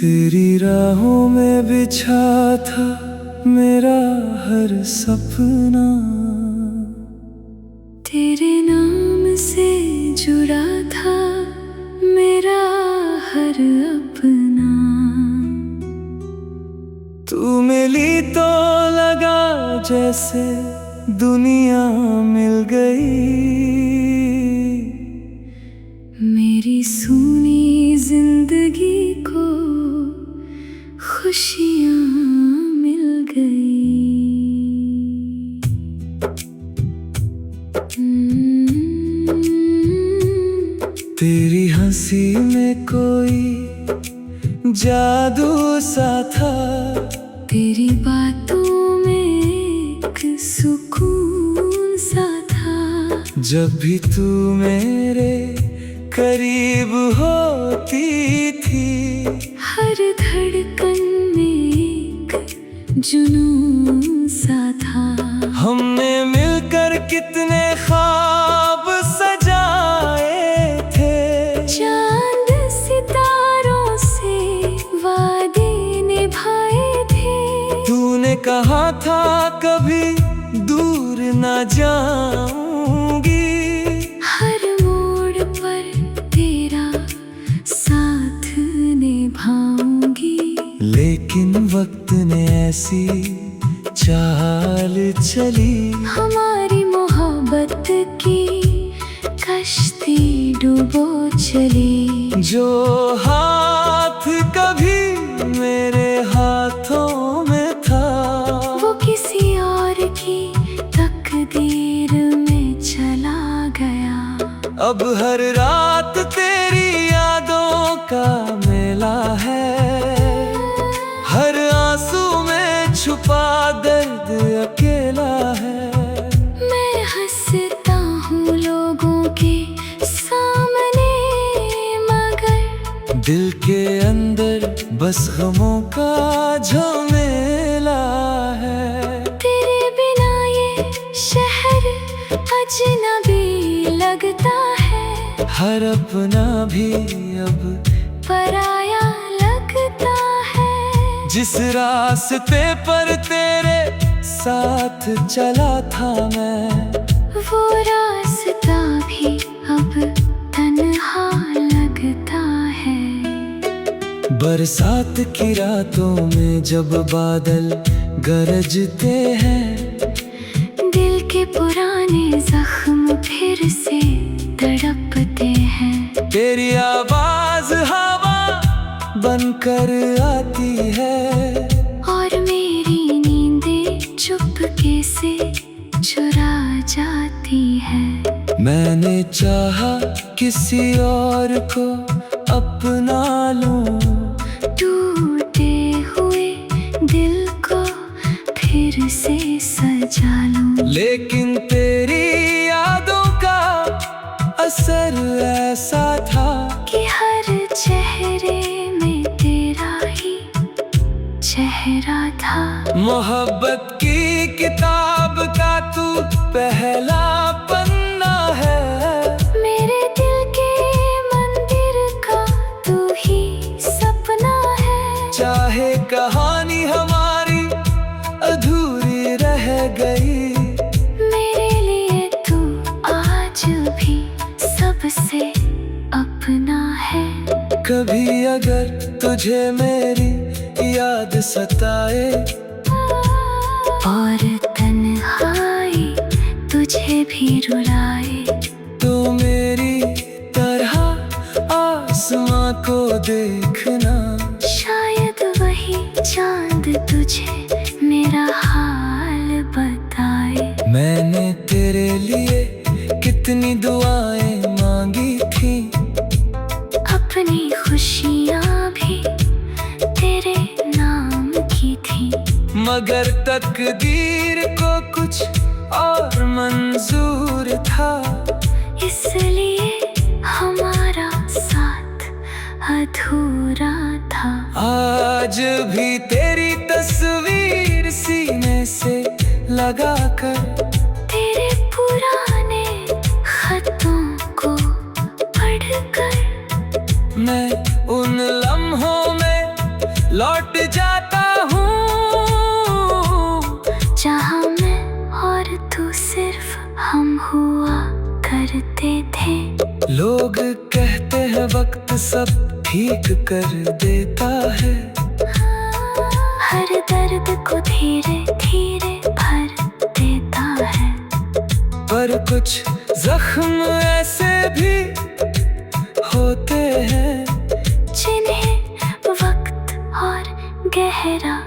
तेरी राहों में बिछा था मेरा हर सपना, तेरे नाम से जुड़ा था मेरा हर अपना। तू मिली तो लगा जैसे दुनिया मिल गई, मेरी सूनी जिंदगी को खुशियाँ मिल गई। तेरी हंसी में कोई जादू सा था, तेरी बातों में एक सुकून सा था। जब भी तू मेरे करीब होती थी, हर धड़कन में एक जुनून सा था। हमने मिलकर कितने ख्वाब सजाए थे, चांद सितारों से वादे निभाए थे। तूने कहा था कभी दूर न जाऊंगी, हर मोड़ पर तेरा साथ निभाऊंगी। लेकिन वक्त ने ऐसी चाल चली, हमारी मोहब्बत की कश्ती डूबो चली। जो हाथ कभी मेरे हाथों में था, वो किसी और की तकदीर में चला गया। अब हर रात तेरी यादों का मेला है, हर आंसू में छुपा दर्द अकेला है। मैं हंसता हूँ लोगों के सामने, मगर दिल के अंदर बस गमों का झमेला है। तेरे बिना ये शहर अजनबी लगता है, हर अपना भी अब पराया लगता है। जिस रास्ते पर तेरे साथ चला था मैं, वो रास्ता भी अब तन्हा लगता है। बरसात की रातों में जब बादल गरजते हैं, दिल के पुराने जख्म फिर से तड़पते हैं। तेरी आवाज हवा बनकर आती है, और मेरी नींदें चुपके से चुरा जाती है। मैंने चाहा किसी और को अपना लूं, टूटे हुए दिल को फिर से सजा लूं। लेकिन तेरी यादों का असर ऐसा था कि हर चेहरे में तेरा ही चेहरा था। मोहब्बत की किताब का तू पहला पन्ना है, मेरे दिल के मंदिर का तू ही सपना है। चाहे कहानी हमारी अधूरी रह गई, मेरे लिए तू आज भी सबसे अपना है। कभी अगर तुझे मेरी याद सताए, और तन्हाई तुझे भी रुलाए, तो मेरी तरह आसमां को देखना। शायद वही चांद तुझे मेरा हाल बताए। मैंने तेरे लिए कितनी दुआएं मांगी थी, अपनी खुशियाँ भी तेरे नाम की थी। मगर तकदीर को कुछ और मंजूर था, इसलिए हमारा साथ अधूरा था। आज भी तेरी तस्वीर सीने से लगाकर, तेरे पुराने खतों को पढ़कर, मैं उन लम्हों में लौट जाता हूँ जहाँ मैं और तू सिर्फ हम हुआ करते थे। लोग कहते हैं वक्त सब ठीक कर देता है, हर दर्द को धीरे धीरे भर देता है। पर कुछ जख्म ऐसे भी होते हैं जिन्हें वक्त और गहरा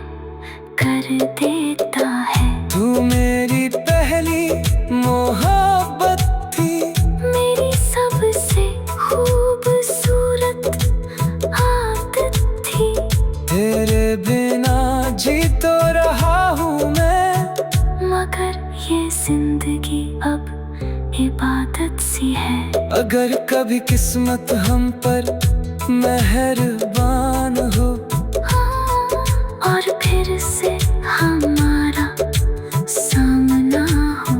कर देता है। तू मेरी पहली मोहब्बत थी, मेरी सबसे खूबसूरत आदत थी। तेरे बिना जी तो रहा हूँ मैं, मगर ये जिंदगी अब इबादत सी है। अगर कभी किस्मत हम पर मेहरबान हो और फिर से हमारा सामना हो,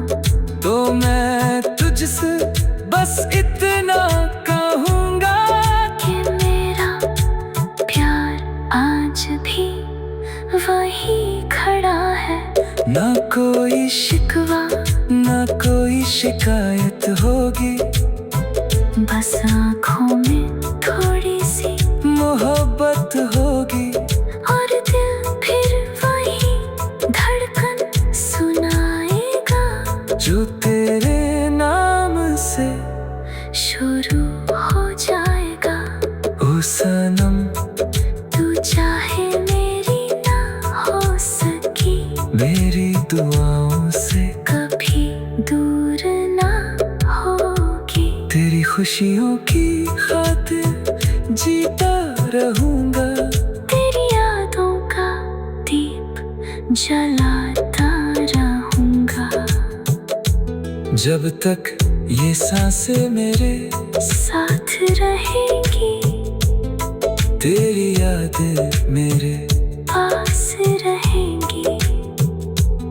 तो मैं तुझसे बस इतना कहूँगा कि मेरा प्यार आज भी वही खड़ा है। ना कोई शिकवा ना कोई शिकायत होगी, बस आँखों में थोड़ी सी मोहब्बत होगी। और दिल फिर वही धड़कन सुनाएगा जो तेरे नाम से शुरू हो जाएगा। ओ सनम तू चाहे मेरी ना हो सकी, मेरी दुआओं से कभी दूर ना होगी। तेरी खुशियों की खातिर जीता रहूंगा, तेरी यादों का दीप जलाता रहूंगा। जब तक ये सांसें मेरे साथ रहेगी, तेरी यादें मेरे पास रहेंगी।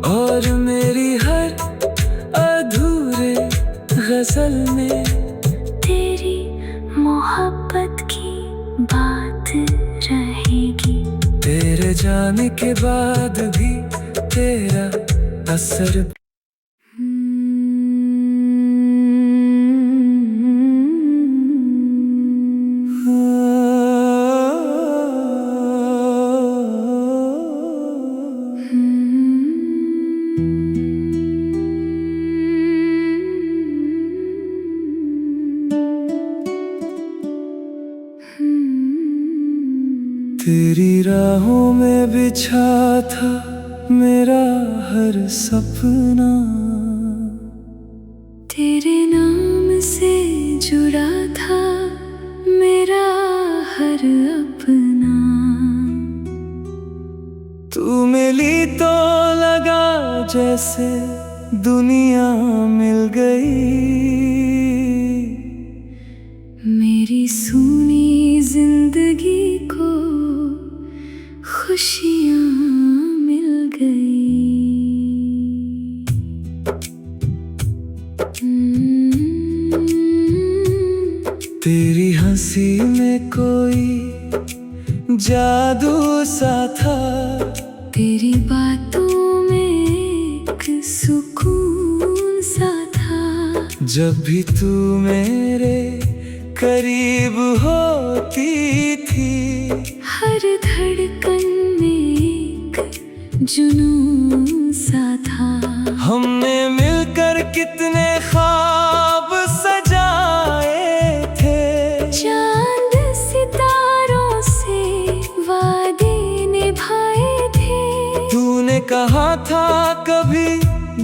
और मेरी हर अधूरे गजल में तेरी मोहब्बत की बात रहेगी। तेरे जाने के बाद भी तेरा असर तेरी राहों में बिछा था मेरा हर सपना, तेरे नाम से जुड़ा था मेरा हर अपना। तू मिली तो लगा जैसे दुनिया मिल गई, मेरी सूनी जिंदगी को खुशियाँ मिल गई। तेरी हंसी में कोई जादू सा था, तेरी बातों में एक सुकून सा था। जब भी तू मेरे करीब होती थी, हर धड़कन में एक जुनून सा था। हमने मिलकर कितने ख्वाब सजाए थे, चांद सितारों से वादे निभाए थे। तूने कहा था कभी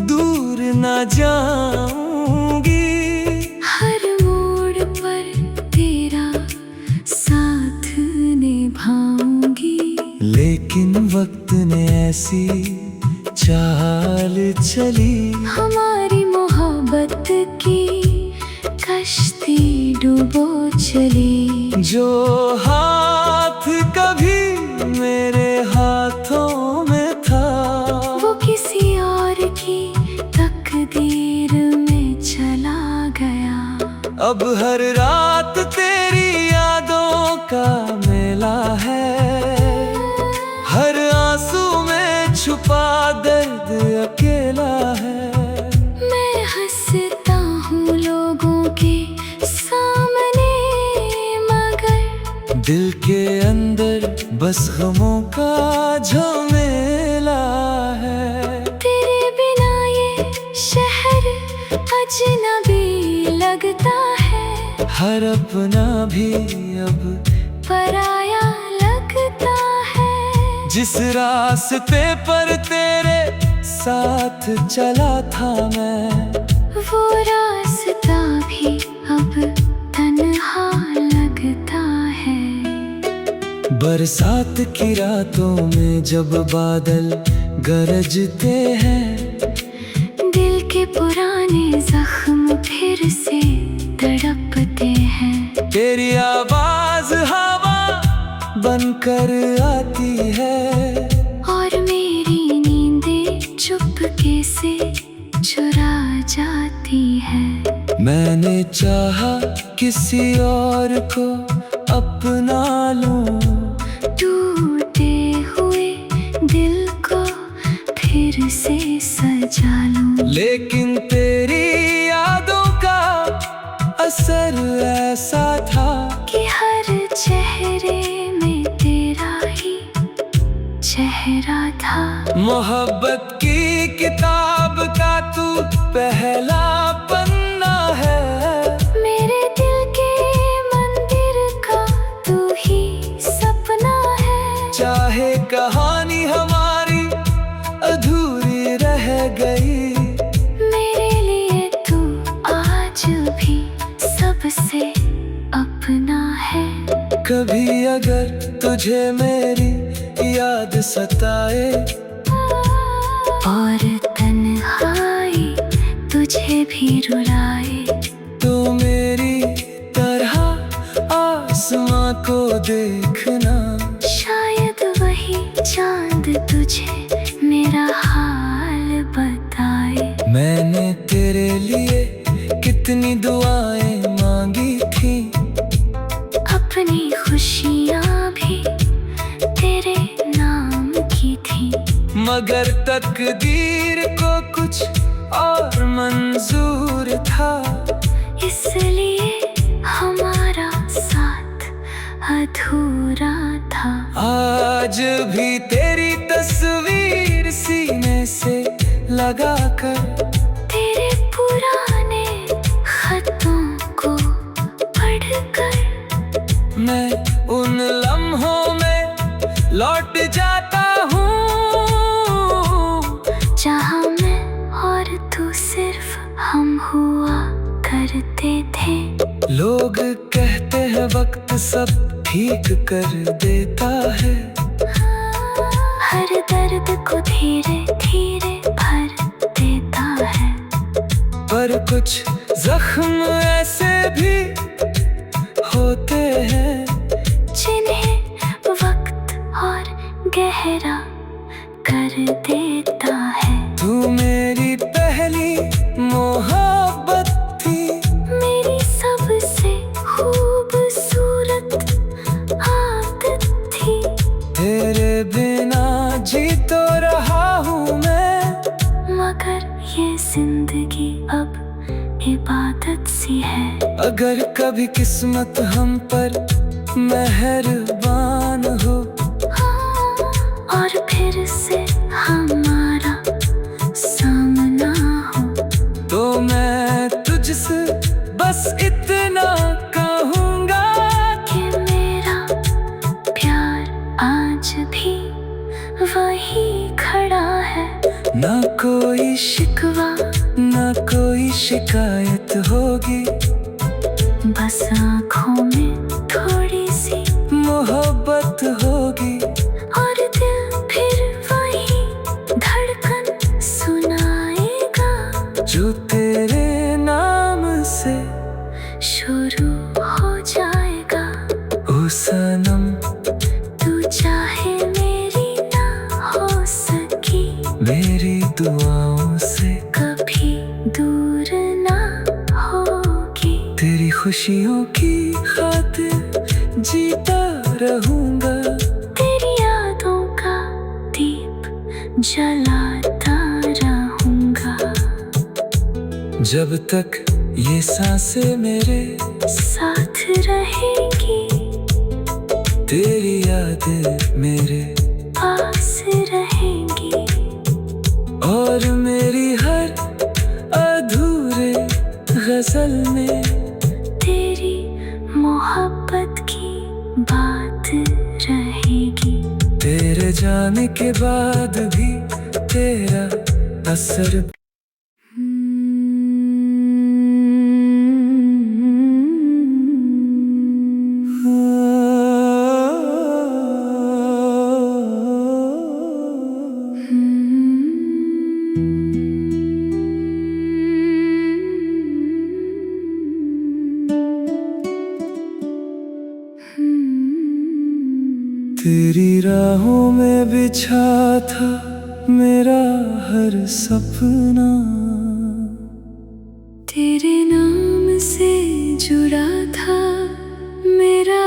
दूर न जाऊंगी, हर मोड़ पर तेरा साथ निभाऊंगी। लेकिन वक्त ने ऐसी चाल चली, हमारी मोहब्बत की कश्ती डूबो चली। जो हाथ कभी मेरे हाथों में था, वो किसी और की तकदीर में चला गया। अब हर रात तेरी यादों का मेला है। बस गमों का झमेला है। तेरे बिना ये शहर अजनबी लगता है, हर अपना भी अब पराया लगता है। जिस रास्ते पर तेरे साथ चला था मैं, वो रास्ता भी अब तन्हा लगता है। बरसात की रातों में जब बादल गरजते हैं, दिल के पुराने जख्म फिर से तड़पते हैं। तेरी आवाज हवा बनकर आती है, और मेरी नींदें चुपके से चुरा जाती है। मैंने चाहा किसी और को अपना लूं, टूटे हुए दिल को फिर से सजा लूं। लेकिन तेरी यादों का असर ऐसा था कि हर चेहरे में तेरा ही चेहरा था। मोहब्बत की किताब का तू पहला पन्ना है। मेरे दिल के मंदिर का तू ही सपना है। चाहे कहानी हमारी अधूरी रह गई, मेरे लिए तू आज भी सबसे अपना है। कभी अगर तुझे मेरी याद सताए, और तन्हाई तुझे भी रुलाए, तो मेरी तरह आसमां को देखना। शायद वही चांद तुझे मेरा हाल बताए। मैंने तेरे लिए कितनी दुआएं मांगी थी, अपनी खुशियाँ भी तेरे नाम की थी। मगर तकदीर को कुछ और मंजूर था, इसलिए हमारा साथ अधूरा था। आज भी तेरी तस्वीर सीने से लगाकर, तेरे पुराने खतों को पढ़कर, मैं उन लम्हों में लौट जाता हूँ जहाँ मैं और तू सिर्फ हम हुआ करते थे। लोग कहते हैं वक्त सब ठीक कर देता है, हर दर्द को धीरे धीरे भर देता है। पर कुछ जख्म ऐसे भी होते हैं जिन्हें वक्त और गहरा कर देता है। तू मेरी पहली मोहब्बत थी, मेरी सबसे खूबसूरत आदत थी। तेरे बिना जी तो रहा हूँ मैं, मगर ये जिंदगी अब इबादत सी है। अगर कभी किस्मत हम पर मेहरबान हो, और फिर से हमारा सामना हो, तो मैं तुझसे बस इतना कहूँगा कि मेरा प्यार आज भी वही खड़ा है। ना कोई शिकवा ना कोई शिकायत होगी, बस आँखों में थोड़ी सी मोहब्बत होगी। और दिल फिर वही धड़कन सुनाएगा, जो तेरे नाम से शुरू हो जाएगा। ओ सनम, तू चाहे मेरी ना हो सकी, मेरी दुआओं से कभी दूर ना होगी। तेरी खुशियों की खातिर जीता रहूंगा, तेरी यादों का दीप जलाता रहूंगा। जब तक ये सांसें मेरे साथ रहेगी, तेरी यादें मेरे पास रहेंगी। और मेरी हर अधूरे गजल में तेरी मोहब्बत की बात रहेगी। तेरे जाने के बाद भी तेरा असर तेरी राहों में बिछा था मेरा हर सपना। तेरे नाम से जुड़ा था मेरा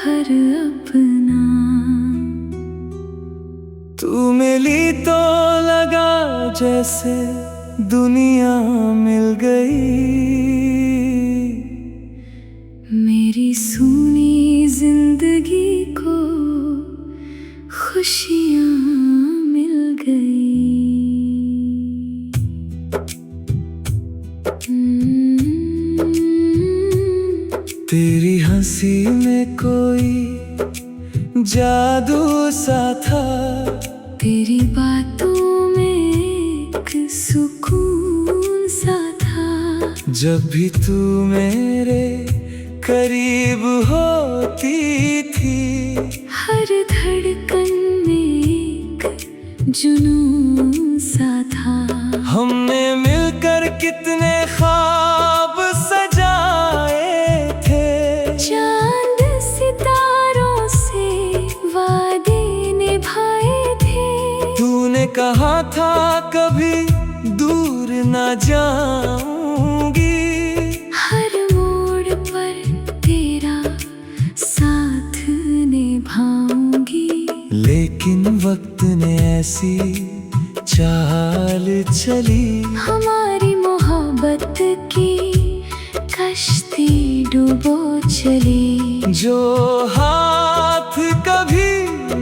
हर अपना। तू मिली तो लगा जैसे दुनिया मिल गई। मेरी सूनी जिंदगी को खुशियाँ मिल गई। तेरी हंसी में कोई जादू सा था। तेरी बातों में एक सुकून सा था। जब भी तू मेरे करीब होती थी, हर धड़कन में एक जुनून सा था। हमने मिलकर कितने ख्वाब सजाए थे। चांद सितारों से वादे निभाए थे। तूने कहा था कभी दूर न जाऊंगी। हर मोड़ पर तेरा साथ निभाऊंगी। लेकिन वक्त ने ऐसी चाल चली, हमारी मोहब्बत की कश्ती डूबो चली। जो हाथ कभी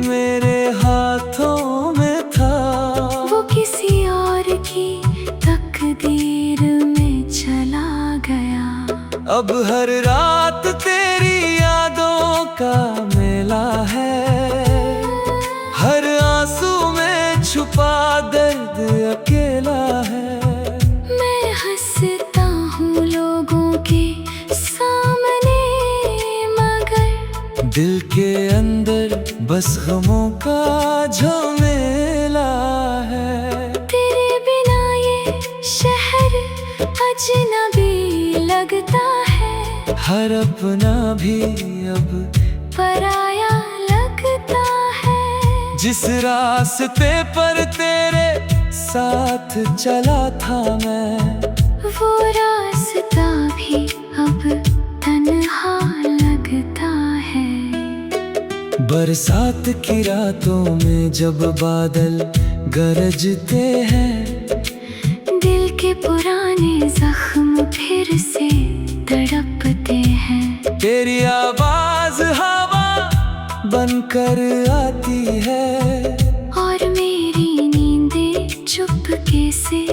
मेरे हाथों में था, वो किसी और की तकदीर में चला गया। अब हर रात तेरी यादों का मेला है। हर आंसू में छुपा दर्द अकेला है। मैं हंसता हूँ लोगों के सामने, मगर दिल के अंदर बस गमों का झमेला है। तेरे बिना ये शहर अजनबी लगता है। हर अपना भी अब पराया लगता है। जिस रास्ते पर तेरे साथ चला था मैं, वो रास्ता भी अब तन्हा लगता है। बरसात की रातों में जब बादल गरजते हैं, दिल के पुराने जख्म फिर से तड़पते हैं। तेरी आवाज हवा बनकर आती है। और मेरी नींदें चुपके से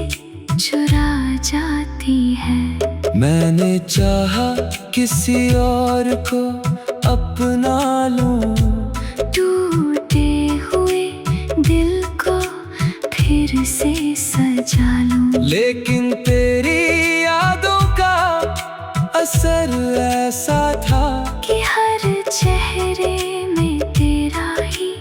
चुरा जाती है। मैंने चाहा किसी और को अपना लूं, टूटे हुए दिल को फिर से सजा लूं। लेकिन तेरी यादों का असर ऐसा था कि हर चेहरे में तेरा ही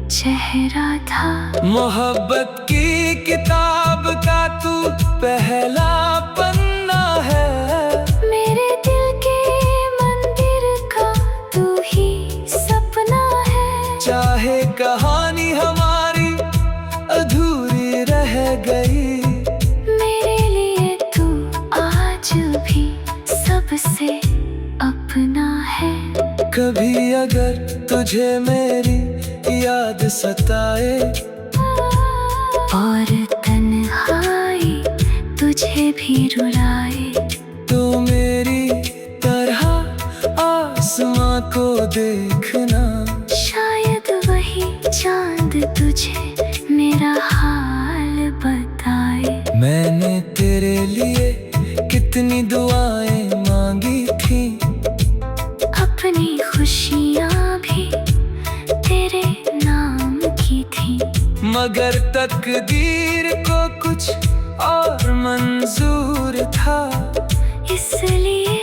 चेहरा था। मोहब्बत की किताब का तू पहला पन्ना है। मेरे दिल के मंदिर का तू ही सपना है। चाहे कहानी हमारी अधूरी रह गई, मेरे लिए तू आज भी सबसे अपना है। कभी अगर तुझे मेरी याद सताए और तन्हाई तुझे भी रुलाए, तो मेरी तरह आसमां को देखना, शायद वही चांद तुझे मेरा हाल बताए। मैंने तेरे लिए कितनी दुआएं मांगी थी, अपनी खुशियाँ भी तेरे नाम की थी। मगर तकदीर को कुछ और मंजूर था, इसलिए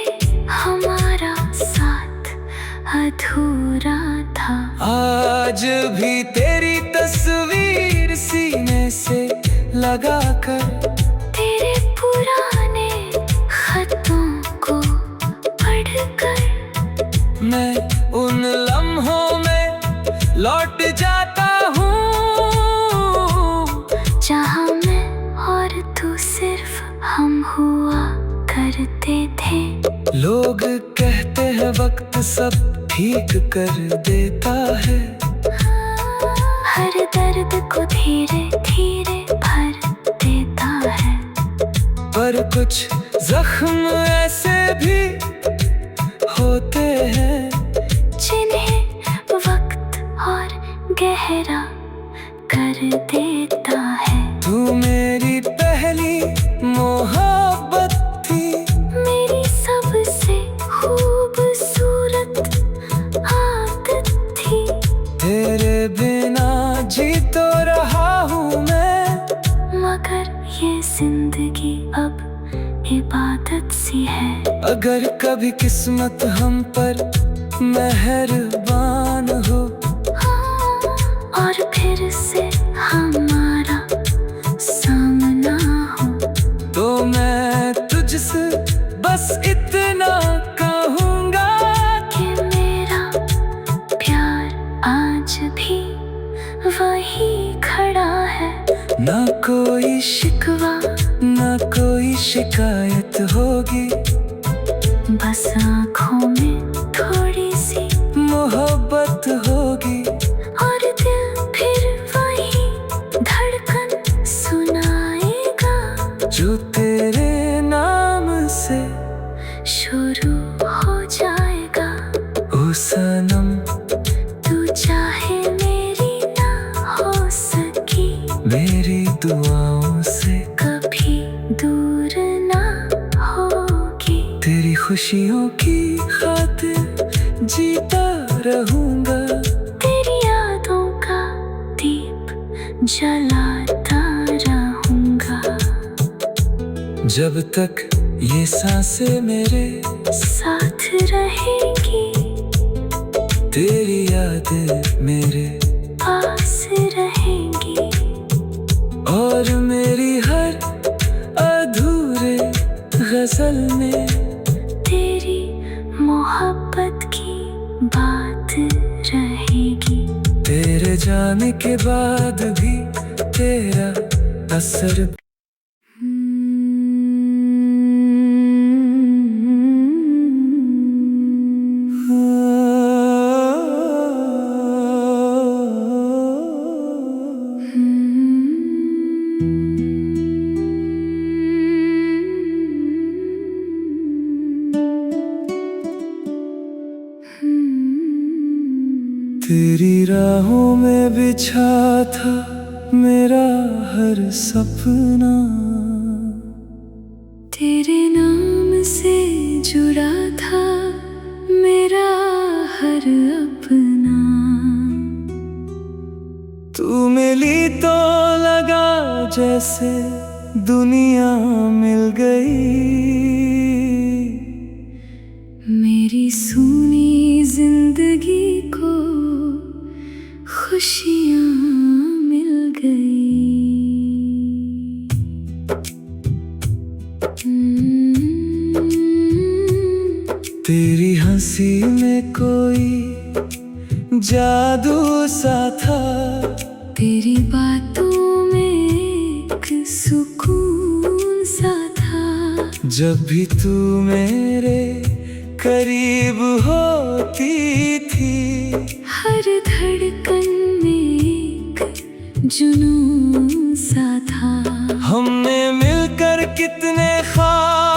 हमारा साथ अधूरा था। आज भी तेरी तस्वीर सीने से लगाकर, तेरे पुराने खतों को पढ़कर, मैं उन लम्हों में लौट जाता हूँ जहाँ मैं और तू सिर्फ हम हुआ करते थे। लोग कहते हैं वक्त सब ठीक कर देता है, हर दर्द को धीरे धीरे भर देता है। पर कुछ जख्म ऐसे भी होते हैं, जिन्हें वक्त और गहरा कर देता है। तू मेरी पहली मोहब्बत थी, मेरी सबसे खूबसूरत आदत थी। तेरे बिना जी तो रहा हूँ मैं, मगर ये जिंदगी अब इबादत सी है। अगर कभी किस्मत हम पर मेहरबान हो, और फिर से हमारा सामना हो, तो मैं तुझसे बस इतना कहूँगा कि मेरा प्यार आज भी वही खड़ा है। ना कोई शिकवा ना कोई शिकायत होगी, बस आँखों में थोड़ी सी मोहब्बत होगी, और दिल फिर वही धड़कन सुनाएगा जो तेरे नाम से शुरू हो जाएगा। ओ सनम, तू चाहे मेरी ना हो सकी, मेरी दुआओं से कभी दूर ना होगी। तेरी खुशियों की खातिर जीता रहूँगा, तेरी यादों का दीप जलाता रहूँगा। जब तक ये सांसें मेरे साथ रहेगी, तेरी यादें मेरे पास रहेंगी, और मेरी हर अधूरे गजल में तेरी मोहब्बत की बात रहेगी। तेरे जाने के बाद भी तेरा असर तेरी राहों में बिछा था मेरा हर सपना, तेरे नाम से जुड़ा था मेरा हर अपना। तू मिली तो लगा जैसे दुनिया मिल गई, मेरी सूनी जिंदगी को खुशियाँ मिल गई। तेरी हंसी में कोई जादू सा था, तेरी बातों में एक सुकून सा था। जब भी तू मेरे करीब होती थी, हर धड़कन में एक जुनून सा था। हमने मिलकर कितने ख्वाब